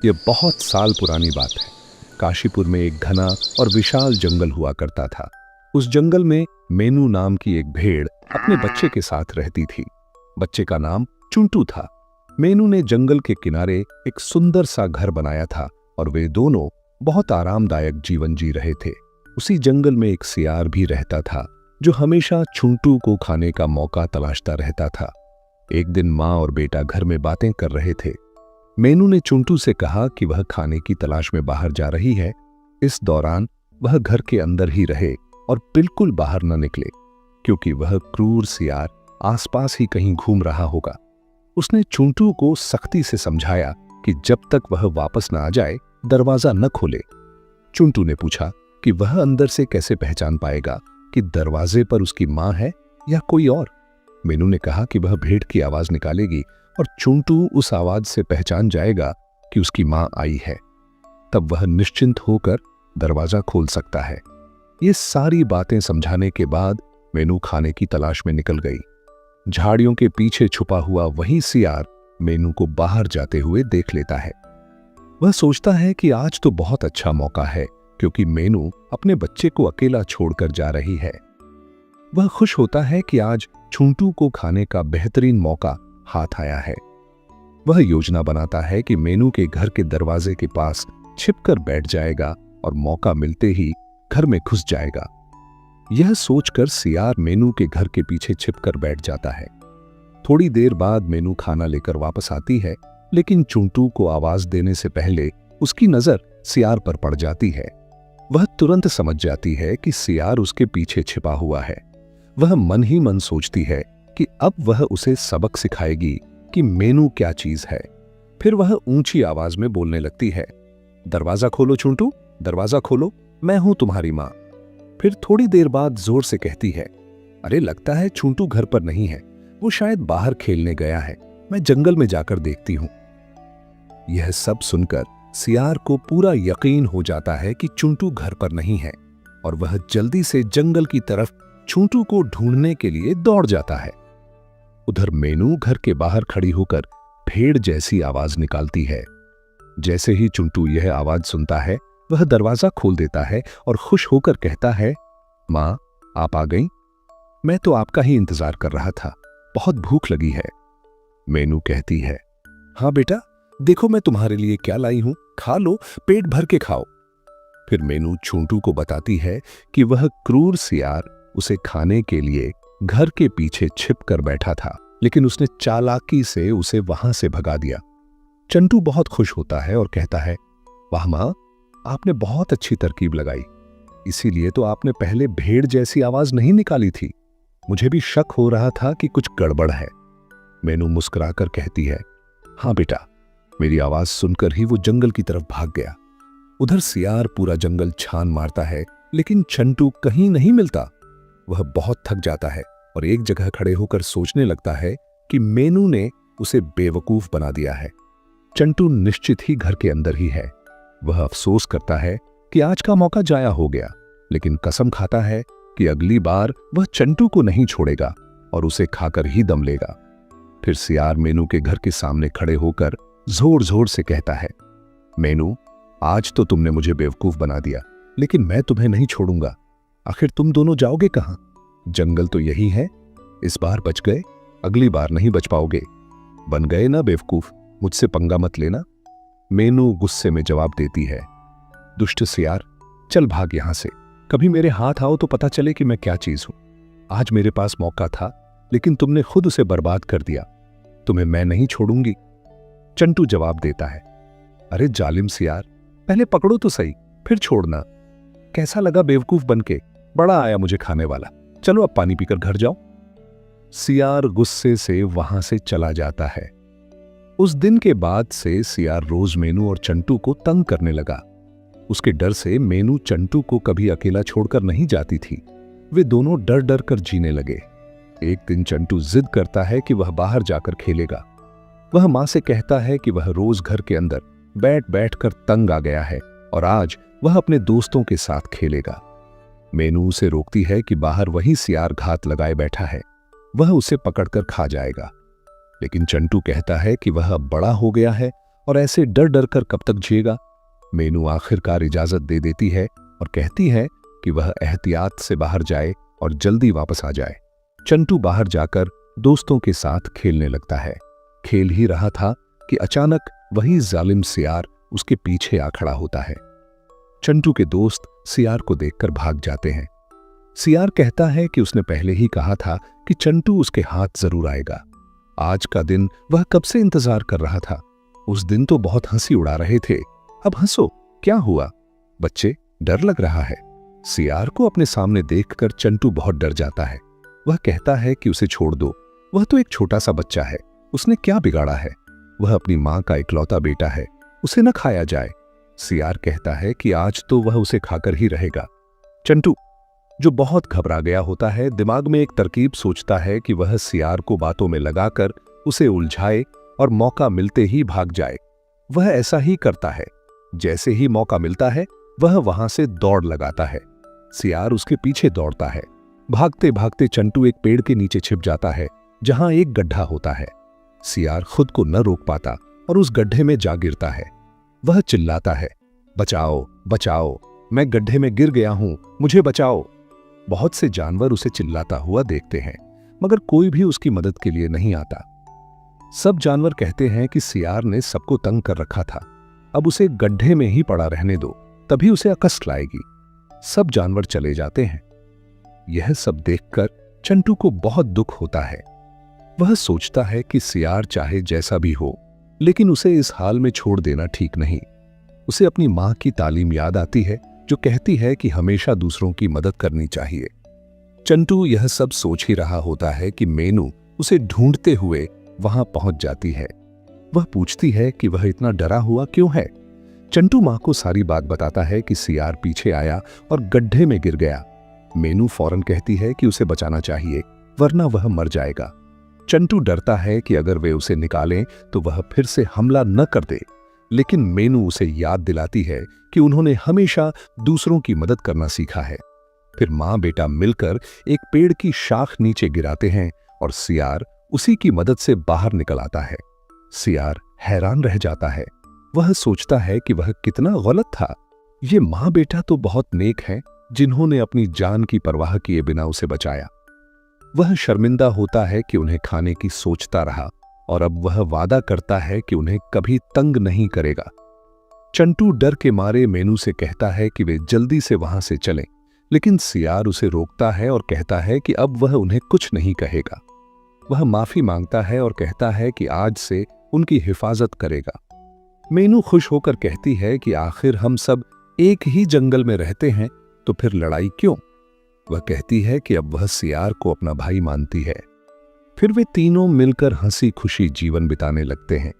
यह बहुत साल पुरानी बात है। काशीपुर में एक घना और विशाल जंगल हुआ करता था। उस जंगल में मेनू नाम की एक भेड़ अपने बच्चे के साथ रहती थी। बच्चे का नाम चुंटू था। मेनू ने जंगल के किनारे एक सुंदर सा घर बनाया था और वे दोनों बहुत आरामदायक जीवन जी रहे थे। उसी जंगल में एक सियार भी रहता था जो हमेशा चुंटू को खाने का मौका तलाशता रहता था। एक दिन माँ और बेटा घर में बातें कर रहे थे। मेनू ने चुंटू से कहा कि वह खाने की तलाश में बाहर जा रही है। इस दौरान वह घर के अंदर ही रहे और बिल्कुल बाहर न निकले, क्योंकि वह क्रूर सियार आसपास ही कहीं घूम रहा होगा। उसने चुंटू को सख्ती से समझाया कि जब तक वह वापस न आ जाए दरवाजा न खोले। चुंटू ने पूछा कि वह अंदर से कैसे पहचान पाएगा कि दरवाजे पर उसकी माँ है या कोई और। मेनू ने कहा कि वह भेड़ की आवाज निकालेगी और चुंटू उस आवाज से पहचान जाएगा कि उसकी माँ आई है। तब वह निश्चिंत होकर दरवाजा खोल सकता है। ये सारी बातें समझाने के बाद मेनू खाने की तलाश में निकल गई। झाड़ियों के पीछे छुपा हुआ वही सियार मेनू को बाहर जाते हुए देख लेता है। वह सोचता है कि आज तो बहुत अच्छा मौका है, क्योंकि मेनू अपने बच्चे को अकेला छोड़कर जा रही है। वह खुश होता है कि आज चुंटू को खाने का बेहतरीन मौका हाथ आया है। वह योजना बनाता है कि मेनू के घर के दरवाजे के पास छिपकर बैठ जाएगा और मौका मिलते ही घर में घुस जाएगा। यह सोचकर सियार मेनू के घर के पीछे छिपकर बैठ जाता है। थोड़ी देर बाद मेनू खाना लेकर वापस आती है, लेकिन चुंटू को आवाज देने से पहले उसकी नजर सियार पर पड़ जाती है। वह तुरंत समझ जाती है कि सियार उसके पीछे छिपा हुआ है। वह मन ही मन सोचती है कि अब वह उसे सबक सिखाएगी कि मेनू क्या चीज है। फिर वह ऊंची आवाज में बोलने लगती है, दरवाजा खोलो चुंटू, दरवाजा खोलो, मैं हूं तुम्हारी मां। फिर थोड़ी देर बाद जोर से कहती है, अरे लगता है चुंटू घर पर नहीं है, वो शायद बाहर खेलने गया है, मैं जंगल में जाकर देखती हूं। यह सब सुनकर सियार को पूरा यकीन हो जाता है कि चुंटू घर पर नहीं है और वह जल्दी से जंगल की तरफ चुंटू को ढूंढने के लिए दौड़ जाता है। उधर मेनू घर के बाहर खड़ी होकर भेड़ जैसी आवाज निकालती है। जैसे ही चुंटू यह आवाज सुनता है वह दरवाजा खोल देता है और खुश होकर कहता है, मां आप आ गईं? मैं तो आपका ही इंतजार कर रहा था, बहुत भूख लगी है। मेनू कहती है, हाँ बेटा, देखो मैं तुम्हारे लिए क्या लाई हूं, खा लो, पेट भर के खाओ। फिर मेनू चुंटू को बताती है कि वह क्रूर सियार उसे खाने के लिए घर के पीछे छिप कर बैठा था, लेकिन उसने चालाकी से उसे वहां से भगा दिया। चंटू बहुत खुश होता है और कहता है, वाह मां, आपने बहुत अच्छी तरकीब लगाई, इसीलिए तो आपने पहले भेड़ जैसी आवाज नहीं निकाली थी। मुझे भी शक हो रहा था कि कुछ गड़बड़ है। मेनू मुस्कुराकर कहती है, हाँ बेटा, मेरी आवाज सुनकर ही वो जंगल की तरफ भाग गया। उधर सियार पूरा जंगल छान मारता है, लेकिन चंटू कहीं नहीं मिलता। वह बहुत थक जाता है और एक जगह खड़े होकर सोचने लगता है कि मेनू ने उसे बेवकूफ बना दिया है। चंटू निश्चित ही घर के अंदर ही है। वह अफसोस करता है कि आज का मौका जाया हो गया, लेकिन कसम खाता है कि अगली बार वह चंटू को नहीं छोड़ेगा और उसे खाकर ही दम लेगा। फिर सियार मेनू के घर के सामने खड़े होकर जोर जोर से कहता है, मेनू, आज तो तुमने मुझे बेवकूफ बना दिया, लेकिन मैं तुम्हें नहीं छोड़ूंगा। आखिर तुम दोनों जाओगे कहां? जंगल तो यही है, इस बार बच गए, अगली बार नहीं बच पाओगे। बन गए ना बेवकूफ, मुझसे पंगा मत लेना। मेनू गुस्से में जवाब देती है, दुष्ट सियार, चल भाग यहां से, कभी मेरे हाथ आओ तो पता चले कि मैं क्या चीज हूं। आज मेरे पास मौका था, लेकिन तुमने खुद उसे बर्बाद कर दिया। तुम्हें मैं नहीं छोड़ूंगी। चंटू जवाब देता है, अरे जालिम सियार, पहले पकड़ो तो सही, फिर छोड़ना। कैसा लगा बेवकूफ बनके? बड़ा आया मुझे खाने वाला, चलो अब पानी पीकर घर जाओ। सियार गुस्से से वहां से चला जाता है। उस दिन के बाद से सियार रोज मेनू और चंटू को तंग करने लगा। उसके डर से मेनू चंटू को कभी अकेला छोड़कर नहीं जाती थी। वे दोनों डर डर कर जीने लगे। एक दिन चंटू जिद करता है कि वह बाहर जाकर खेलेगा। वह मां से कहता है कि वह रोज घर के अंदर बैठ बैठ कर तंग आ गया है और आज वह अपने दोस्तों के साथ खेलेगा। मेनू उसे रोकती है कि बाहर वही सियार घात लगाए बैठा है, वह उसे पकड़कर खा जाएगा। लेकिन चंटू कहता है कि वह अब बड़ा हो गया है और ऐसे डर डर कर कब तक जिएगा। मेनू आखिरकार इजाजत दे देती है और कहती है कि वह एहतियात से बाहर जाए और जल्दी वापस आ जाए। चंटू बाहर जाकर दोस्तों के साथ खेलने लगता है। खेल ही रहा था कि अचानक वही जालिम सियार उसके पीछे आ खड़ा होता है। चंटू के दोस्त सियार को देखकर भाग जाते हैं। सियार कहता है कि उसने पहले ही कहा था कि चंटू उसके हाथ जरूर आएगा। आज का दिन वह कब से इंतजार कर रहा था। उस दिन तो बहुत हंसी उड़ा रहे थे, अब हंसो, क्या हुआ? बच्चे, डर लग रहा है। सियार को अपने सामने देखकर चंटू बहुत डर जाता है। वह कहता है कि उसे छोड़ दो, वह तो एक छोटा सा बच्चा है, उसने क्या बिगाड़ा है? वह अपनी मां का इकलौता बेटा है, उसे न खाया जाए। सियार कहता है कि आज तो वह उसे खाकर ही रहेगा। चंटू, जो बहुत घबरा गया होता है, दिमाग में एक तरकीब सोचता है कि वह सियार को बातों में लगाकर उसे उलझाए और मौका मिलते ही भाग जाए। वह ऐसा ही करता है। जैसे ही मौका मिलता है वह वहां से दौड़ लगाता है। सियार उसके पीछे दौड़ता है। भागते भागते चंटू एक पेड़ के नीचे छिप जाता है जहां एक गड्ढा होता है। सियार खुद को न रोक पाता और उस गड्ढे में जा गिरता है। वह चिल्लाता है, बचाओ बचाओ, मैं गड्ढे में गिर गया हूं, मुझे बचाओ। बहुत से जानवर उसे चिल्लाता हुआ देखते हैं, मगर कोई भी उसकी मदद के लिए नहीं आता। सब जानवर कहते हैं कि सियार ने सबको तंग कर रखा था, अब उसे गड्ढे में ही पड़ा रहने दो, तभी उसे अकस्त लाएगी। सब जानवर चले जाते हैं। यह सब देखकर चंटू को बहुत दुख होता है। वह सोचता है कि सियार चाहे जैसा भी हो, लेकिन उसे इस हाल में छोड़ देना ठीक नहीं। उसे अपनी मां की तालीम याद आती है जो कहती है कि हमेशा दूसरों की मदद करनी चाहिए। चंटू यह सब सोच ही रहा होता है कि मेनू उसे ढूंढते हुए वहां पहुंच जाती है। वह पूछती है कि वह इतना डरा हुआ क्यों है। चंटू मां को सारी बात बताता है कि सियार पीछे आया और गड्ढे में गिर गया। मेनू फौरन कहती है कि उसे बचाना चाहिए, वरना वह मर जाएगा। चंटू डरता है कि अगर वे उसे निकालें तो वह फिर से हमला न कर दे, लेकिन मेनू उसे याद दिलाती है कि उन्होंने हमेशा दूसरों की मदद करना सीखा है। फिर मां बेटा मिलकर एक पेड़ की शाख नीचे गिराते हैं और सियार उसी की मदद से बाहर निकल आता है। सियार हैरान रह जाता है। वह सोचता है कि वह कितना गलत था। ये मां बेटा तो बहुत नेक हैं, जिन्होंने अपनी जान की परवाह किए बिना उसे बचाया। वह शर्मिंदा होता है कि उन्हें खाने की सोचता रहा और अब वह वादा करता है कि उन्हें कभी तंग नहीं करेगा। चंटू डर के मारे मेनू से कहता है कि वे जल्दी से वहां से चलें, लेकिन सियार उसे रोकता है और कहता है कि अब वह उन्हें कुछ नहीं कहेगा। वह माफी मांगता है और कहता है कि आज से उनकी हिफाजत करेगा। मेनू खुश होकर कहती है कि आखिर हम सब एक ही जंगल में रहते हैं, तो फिर लड़ाई क्यों? वह कहती है कि अब वह सियार को अपना भाई मानती है। फिर वे तीनों मिलकर हंसी खुशी जीवन बिताने लगते हैं।